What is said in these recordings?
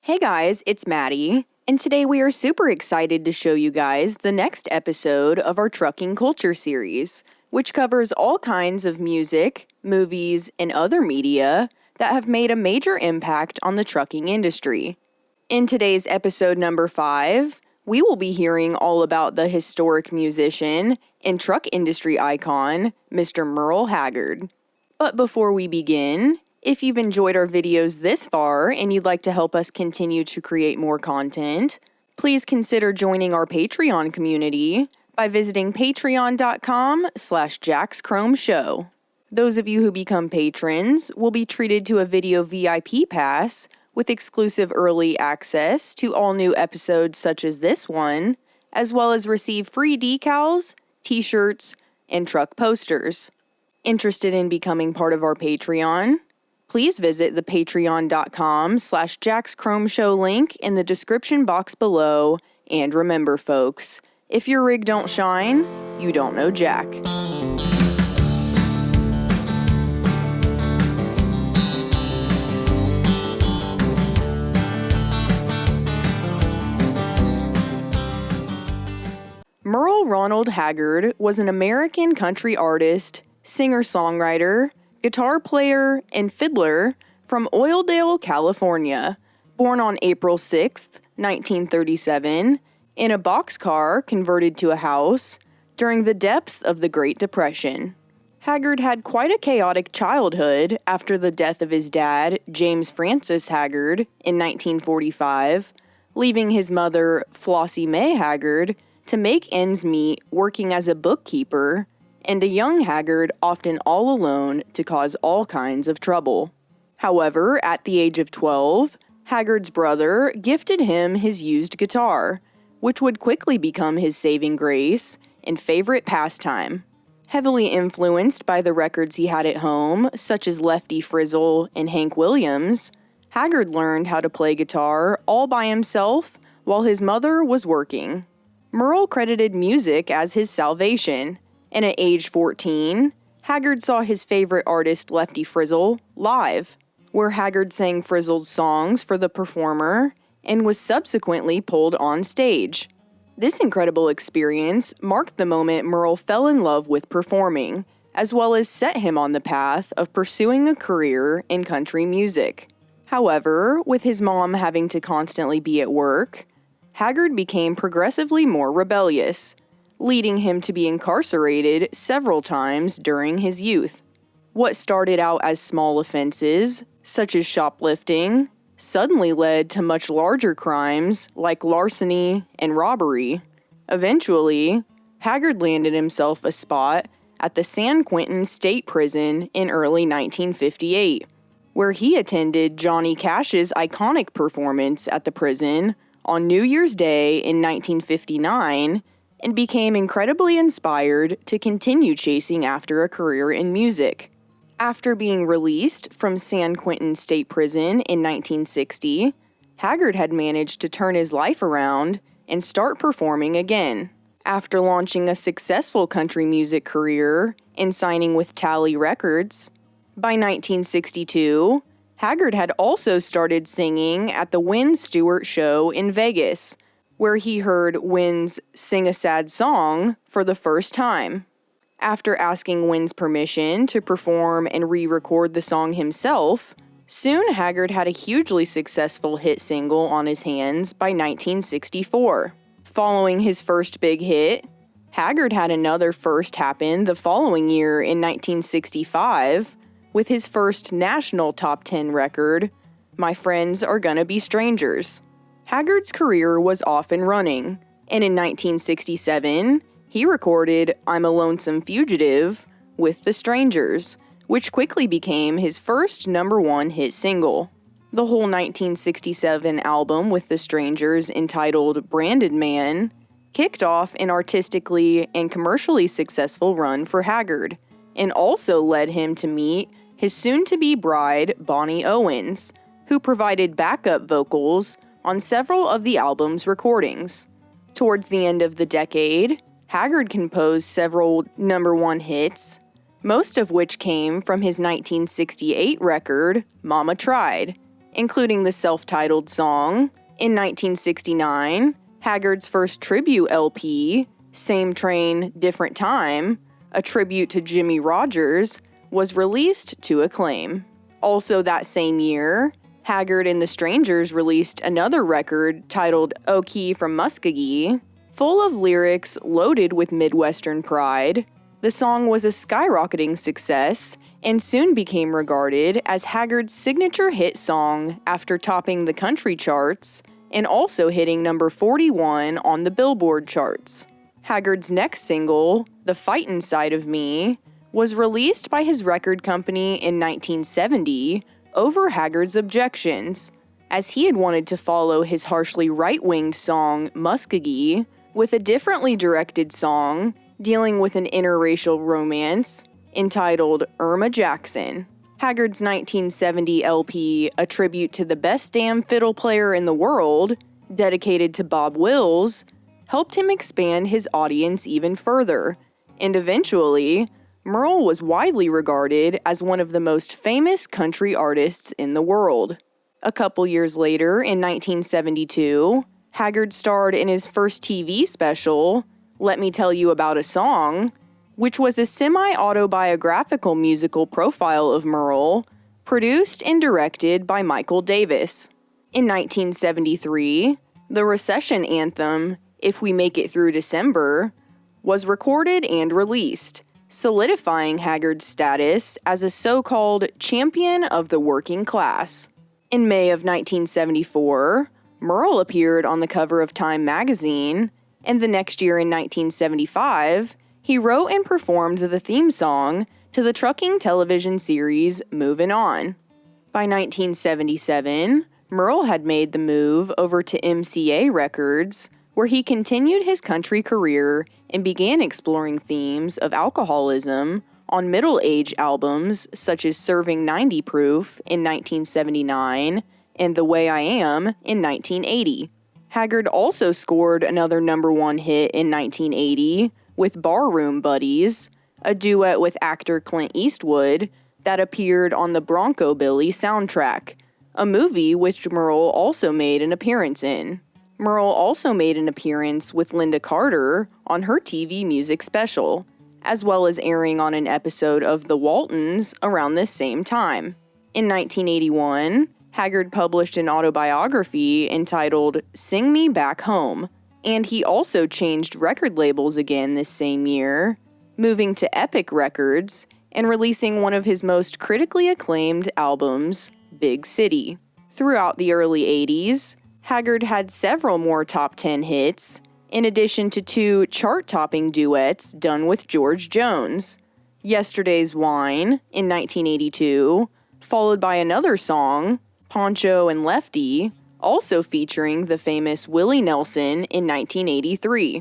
Hey guys, it's Maddie, and today we are super excited to show you guys the next episode of our Trucking Culture series, which covers all kinds of music, movies, and other media that have made a major impact on the trucking industry. In today's episode number 5, we will be hearing all about the historic musician and truck industry icon, Mr. Merle Haggard. But before we begin, if you've enjoyed our videos this far and you'd like to help us continue to create more content, please consider joining our Patreon community by visiting patreon.com/JacksChromeShow. Those of you who become patrons will be treated to a video VIP pass with exclusive early access to all new episodes such as this one, as well as receive free decals, t-shirts, and truck posters. Interested in becoming part of our Patreon? Please visit the patreon.com/JacksChromeShow link in the description box below. And remember, folks, if your rig don't shine, you don't know Jack. Merle Ronald Haggard was an American country artist, singer-songwriter, guitar player, and fiddler from Oildale, California, born on April 6, 1937, in a boxcar converted to a house during the depths of the Great Depression. Haggard had quite a chaotic childhood after the death of his dad, James Francis Haggard, in 1945, leaving his mother, Flossie Mae Haggard, to make ends meet working as a bookkeeper, and a young Haggard often all alone to cause all kinds of trouble. However, at the age of 12, Haggard's brother gifted him his used guitar, which would quickly become his saving grace and favorite pastime. Heavily influenced by the records he had at home, such as Lefty Frizzle and Hank Williams, Haggard learned how to play guitar all by himself while his mother was working. Merle credited music as his salvation, and at age 14, Haggard saw his favorite artist Lefty Frizzle live, where Haggard sang Frizzle's songs for the performer and was subsequently pulled on stage. This incredible experience marked the moment Merle fell in love with performing, as well as set him on the path of pursuing a career in country music. However, with his mom having to constantly be at work, Haggard became progressively more rebellious, leading him to be incarcerated several times during his youth. What started out as small offenses, such as shoplifting, suddenly led to much larger crimes like larceny and robbery. Eventually, Haggard landed himself a spot at the San Quentin State Prison in early 1958, where he attended Johnny Cash's iconic performance at the prison on New Year's Day in 1959, and became incredibly inspired to continue chasing after a career in music. After being released from San Quentin State Prison in 1960, Haggard had managed to turn his life around and start performing again. After launching a successful country music career and signing with Tally Records, by 1962, Haggard had also started singing at the Wynn Stewart Show in Vegas, where he heard Wynn's Sing a Sad Song for the first time. After asking Wynn's permission to perform and re-record the song himself, soon Haggard had a hugely successful hit single on his hands by 1964. Following his first big hit, Haggard had another first happen the following year in 1965, with his first national top 10 record, My Friends Are Gonna Be Strangers. Haggard's career was off and running, and in 1967, he recorded I'm a Lonesome Fugitive with The Strangers, which quickly became his first #1 hit single. The whole 1967 album with The Strangers, entitled Branded Man, kicked off an artistically and commercially successful run for Haggard, and also led him to meet his soon-to-be bride, Bonnie Owens, who provided backup vocals on several of the album's recordings. Towards the end of the decade, Haggard composed several #1 hits, most of which came from his 1968 record, Mama Tried, including the self-titled song. In 1969, Haggard's first tribute LP, Same Train, Different Time, a tribute to Jimmie Rodgers, was released to acclaim. Also that same year, Haggard and the Strangers released another record titled O Key from Muskogee, full of lyrics loaded with Midwestern pride. The song was a skyrocketing success and soon became regarded as Haggard's signature hit song after topping the country charts and also hitting number 41 on the Billboard charts. Haggard's next single, The Fightin' Side of Me, was released by his record company in 1970 over Haggard's objections, as he had wanted to follow his harshly right-winged song Muskogee with a differently directed song dealing with an interracial romance entitled Irma Jackson. Haggard's 1970 LP, A Tribute to the Best Damn Fiddle Player in the World, dedicated to Bob Wills, helped him expand his audience even further, and eventually, Merle was widely regarded as one of the most famous country artists in the world. A couple years later, in 1972, Haggard starred in his first TV special, Let Me Tell You About a Song, which was a semi-autobiographical musical profile of Merle, produced and directed by Michael Davis. In 1973, the recession anthem, If We Make It Through December, was recorded and released, solidifying Haggard's status as a so-called champion of the working class. In May of 1974, Merle appeared on the cover of Time magazine, and the next year in 1975, he wrote and performed the theme song to the trucking television series Movin' On. By 1977, Merle had made the move over to MCA Records, where he continued his country career and began exploring themes of alcoholism on middle-age albums such as Serving 90 Proof in 1979 and The Way I Am in 1980. Haggard also scored another number one hit in 1980 with Barroom Buddies, a duet with actor Clint Eastwood that appeared on the Bronco Billy soundtrack, a movie which Merle also made an appearance in. Merle also made an appearance with Linda Carter on her TV music special, as well as airing on an episode of The Waltons around this same time. In 1981, Haggard published an autobiography entitled Sing Me Back Home, and he also changed record labels again this same year, moving to Epic Records and releasing one of his most critically acclaimed albums, Big City. Throughout the early 80s, Haggard had several more top 10 hits, in addition to two chart-topping duets done with George Jones, Yesterday's Wine in 1982, followed by another song, Poncho and Lefty, also featuring the famous Willie Nelson in 1983.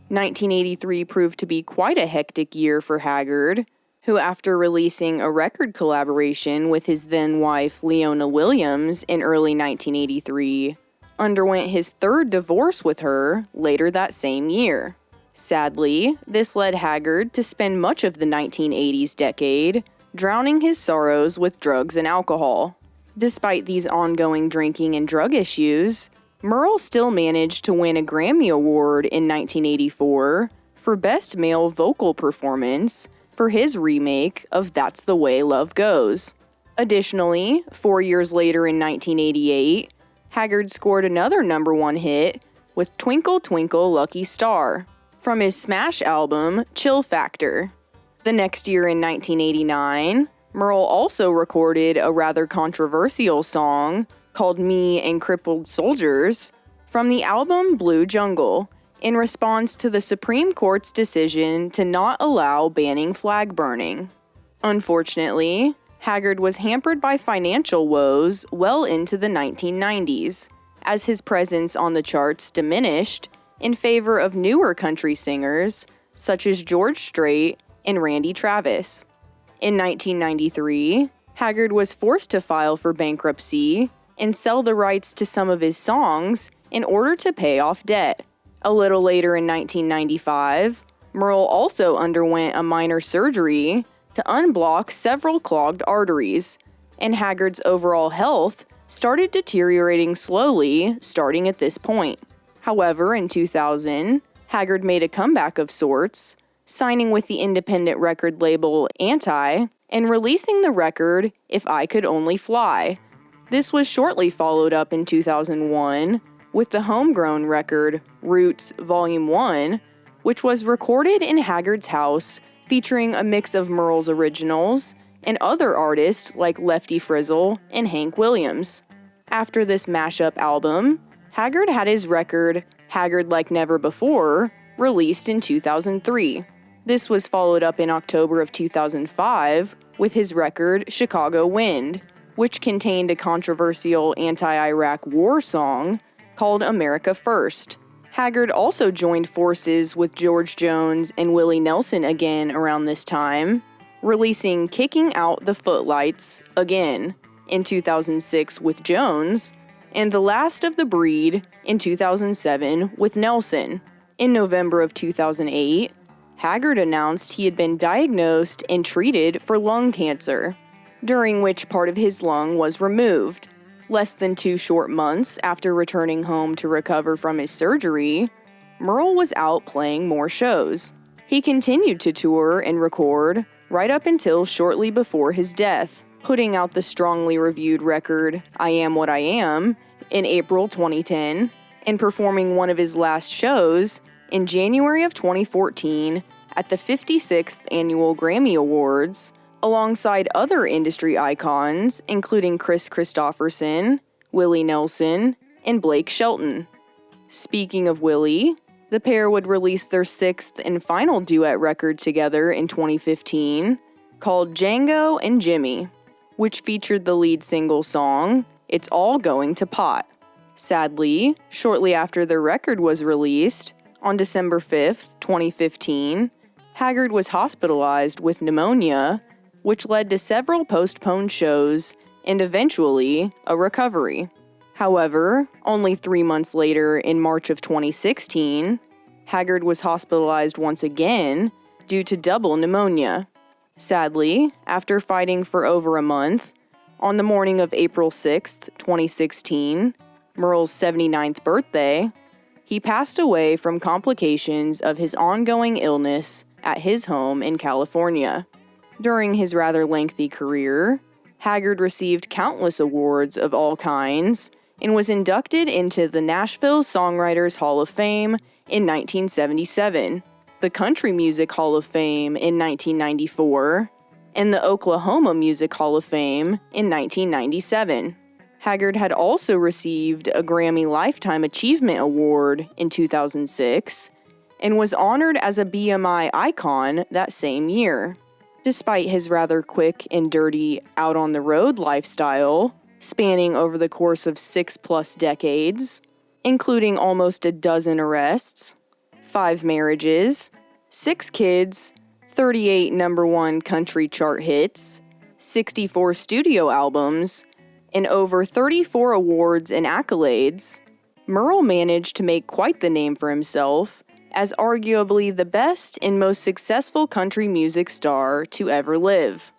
1983 proved to be quite a hectic year for Haggard, who after releasing a record collaboration with his then-wife Leona Williams in early 1983, underwent his third divorce with her later that same year. Sadly, this led Haggard to spend much of the 1980s decade drowning his sorrows with drugs and alcohol. Despite these ongoing drinking and drug issues, Merle still managed to win a Grammy Award in 1984 for Best Male Vocal Performance for his remake of That's the Way Love Goes. Additionally, 4 years later in 1988, Haggard scored another number one hit with Twinkle Twinkle Lucky Star from his smash album Chill Factor. The next year in 1989, Merle also recorded a rather controversial song called Me and Crippled Soldiers from the album Blue Jungle in response to the Supreme Court's decision to not allow banning flag burning. Unfortunately, Haggard was hampered by financial woes well into the 1990s, as his presence on the charts diminished in favor of newer country singers such as George Strait and Randy Travis. In 1993, Haggard was forced to file for bankruptcy and sell the rights to some of his songs in order to pay off debt. A little later in 1995, Merle also underwent a minor surgery to unblock several clogged arteries, and Haggard's overall health started deteriorating slowly, starting at this point. However, in 2000, Haggard made a comeback of sorts, signing with the independent record label Anti and releasing the record If I Could Only Fly. This was shortly followed up in 2001 with the homegrown record Roots Volume 1, which was recorded in Haggard's house, featuring a mix of Merle's originals and other artists like Lefty Frizzle and Hank Williams. After this mashup album, Haggard had his record Haggard Like Never Before released in 2003. This was followed up in October of 2005 with his record Chicago Wind, which contained a controversial anti-Iraq war song called America First. Haggard also joined forces with George Jones and Willie Nelson again around this time, releasing Kicking Out the Footlights again in 2006 with Jones, and The Last of the Breed in 2007 with Nelson. In November of 2008, Haggard announced he had been diagnosed and treated for lung cancer, during which part of his lung was removed. Less than 2 short months after returning home to recover from his surgery, Merle was out playing more shows. He continued to tour and record right up until shortly before his death, putting out the strongly reviewed record I Am What I Am in April 2010 and performing one of his last shows in January of 2014 at the 56th Annual Grammy Awards, alongside other industry icons including Chris Christopherson, Willie Nelson, and Blake Shelton. Speaking of Willie, the pair would release their 6th and final duet record together in 2015 called Django and Jimmy, which featured the lead single song It's All Going to Pot. Sadly, shortly after their record was released, on December 5th, 2015, Haggard was hospitalized with pneumonia, which led to several postponed shows and eventually a recovery. However, only 3 months later, in March of 2016, Haggard was hospitalized once again due to double pneumonia. Sadly, after fighting for over a month, on the morning of April 6th, 2016, Merle's 79th birthday, he passed away from complications of his ongoing illness at his home in California. During his rather lengthy career, Haggard received countless awards of all kinds and was inducted into the Nashville Songwriters Hall of Fame in 1977, the Country Music Hall of Fame in 1994, and the Oklahoma Music Hall of Fame in 1997. Haggard had also received a Grammy Lifetime Achievement Award in 2006 and was honored as a BMI icon that same year. Despite his rather quick and dirty out-on-the-road lifestyle, spanning over the course of 6+ decades, including almost a dozen arrests, 5 marriages, 6 kids, 38 #1 country chart hits, 64 studio albums, and over 34 awards and accolades, Merle managed to make quite the name for himself as arguably the best and most successful country music star to ever live.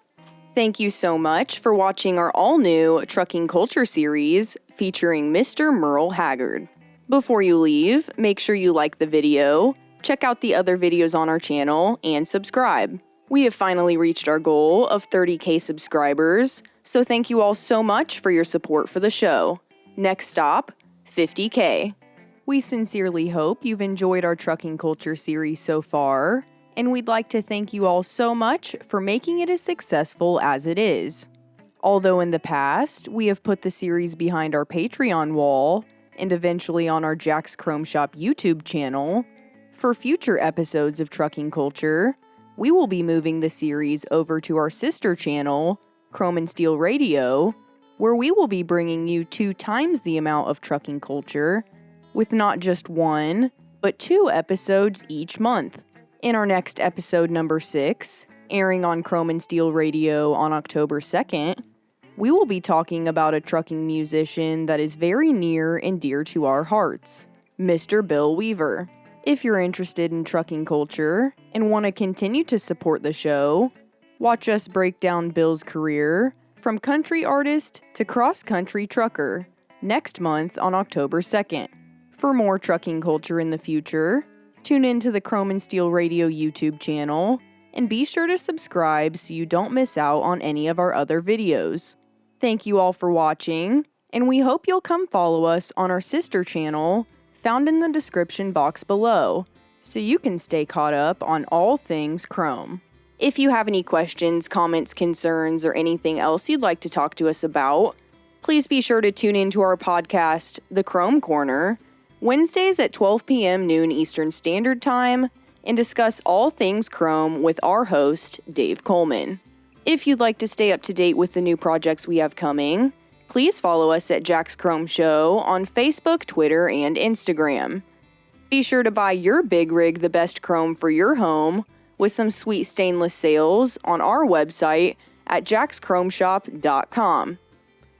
Thank you so much for watching our all-new Trucking Culture series featuring Mr. Merle Haggard. Before you leave, make sure you like the video, check out the other videos on our channel, and subscribe. We have finally reached our goal of 30K subscribers, so thank you all so much for your support for the show. Next stop, 50K. We sincerely hope you've enjoyed our Trucking Culture series so far, and we'd like to thank you all so much for making it as successful as it is. Although in the past, we have put the series behind our Patreon wall, and eventually on our Jack's Chrome Shop YouTube channel, for future episodes of Trucking Culture, we will be moving the series over to our sister channel, Chrome and Steel Radio, where we will be bringing you 2 times the amount of Trucking Culture, with not just 1, but 2 episodes each month. In our next episode number 6, airing on Chrome and Steel Radio on October 2nd, we will be talking about a trucking musician that is very near and dear to our hearts, Mr. Bill Weaver. If you're interested in trucking culture and want to continue to support the show, watch us break down Bill's career From country artist to cross-country trucker, next month on October 2nd. For more trucking culture in the future, tune in to the Chrome and Steel Radio YouTube channel, and be sure to subscribe so you don't miss out on any of our other videos. Thank you all for watching, and we hope you'll come follow us on our sister channel, found in the description box below, so you can stay caught up on all things Chrome. If you have any questions, comments, concerns, or anything else you'd like to talk to us about, please be sure to tune into our podcast, The Chrome Corner, Wednesdays at 12 p.m. noon Eastern Standard Time, and discuss all things Chrome with our host, Dave Coleman. If you'd like to stay up to date with the new projects we have coming, please follow us at Jack's Chrome Show on Facebook, Twitter, and Instagram. Be sure to buy your Big Rig the Best Chrome for your home with some sweet stainless sales on our website at jackschromeshop.com.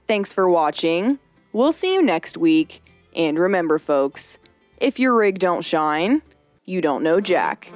Thanks for watching. We'll see you next week. And remember, folks, if your rig don't shine, you don't know Jack.